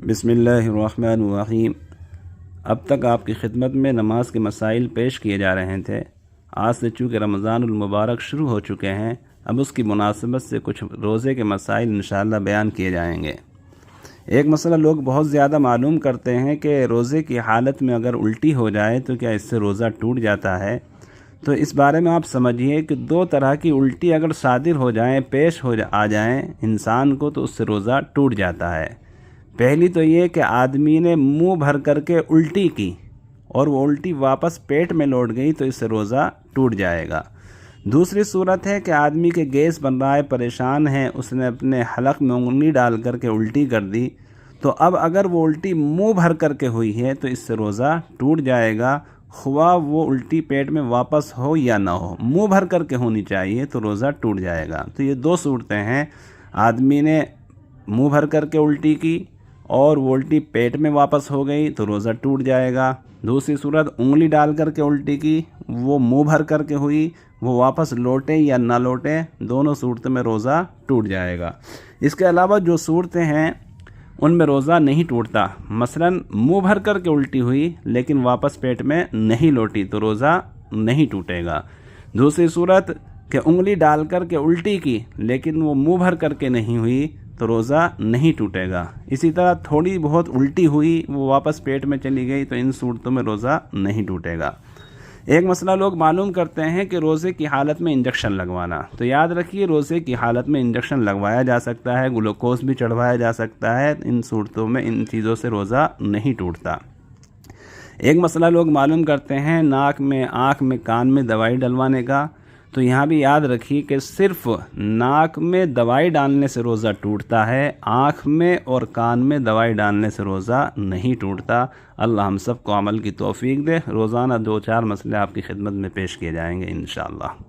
बिस्मिल्लाहिर्रहमानिर्रहीम। अब तक आपकी खिदमत में नमाज के मसाइल पेश किए जा रहे थे। आज से चूँकि रमज़ानुल मुबारक शुरू हो चुके हैं, अब उसकी मुनासिबत से कुछ रोज़े के मसाइल इंशाअल्लाह बयान किए जाएंगे। एक मसला लोग बहुत ज़्यादा मालूम करते हैं कि रोज़े की हालत में अगर उल्टी हो जाए तो क्या इससे रोज़ा टूट जाता है। तो इस बारे में आप समझिए कि दो तरह की उल्टी अगर सादिर हो जाएं, पेश आ जाएं इंसान को, तो उससे रोज़ा टूट जाता है। पहली तो ये कि आदमी ने मुंह भर करके उल्टी की और वो उल्टी वापस पेट में लौट गई, तो इससे रोज़ा टूट जाएगा। दूसरी सूरत है कि आदमी के गैस बन रहा है, परेशान है, उसने अपने हलक में उंगली डाल करके उल्टी कर दी, तो अब अगर वो उल्टी मुंह भर करके हुई है तो इससे रोज़ा टूट जाएगा। ख्वाह वो उल्टी पेट में वापस हो या ना हो, मुंह भर करके होनी चाहिए तो रोज़ा टूट जाएगा। तो ये दो सूरतें हैं, आदमी ने मुंह भर करके उल्टी की और वो उल्टी पेट में वापस हो गई तो रोज़ा टूट जाएगा। दूसरी सूरत, उंगली डाल करके उल्टी की, वो मुंह भर करके हुई, वो वापस लौटे या ना लौटे, दोनों सूरतों में रोज़ा टूट जाएगा। इसके अलावा जो सूरतें हैं उनमें रोज़ा नहीं टूटता। मसलन मुंह भर करके उल्टी हुई लेकिन वापस पेट में नहीं लौटी तो रोज़ा नहीं टूटेगा। दूसरी सूरत कि उंगली डाल करके उल्टी की लेकिन वो मुंह भर करके नहीं हुई तो रोज़ा नहीं टूटेगा। इसी तरह थोड़ी बहुत उल्टी हुई, वो वापस पेट में चली गई, तो इन सूरतों में रोज़ा नहीं टूटेगा। एक मसला लोग मालूम करते हैं कि रोज़े की हालत में इंजेक्शन लगवाना। तो याद रखिए, रोज़े की हालत में इंजेक्शन लगवाया जा सकता है, ग्लूकोज भी चढ़वाया जा सकता है। इन सूरतों में इन चीज़ों से रोज़ा नहीं टूटता। एक मसला लोग मालूम करते हैं नाक में, आँख में, कान में दवाई डलवाने का। तो यहाँ भी याद रखिए कि सिर्फ नाक में दवाई डालने से रोज़ा टूटता है, आँख में और कान में दवाई डालने से रोज़ा नहीं टूटता। अल्लाह हम सब को अमल की तौफीक दे। रोज़ाना 2-4 मसले आपकी खिदमत में पेश किए जाएंगे इंशाअल्लाह।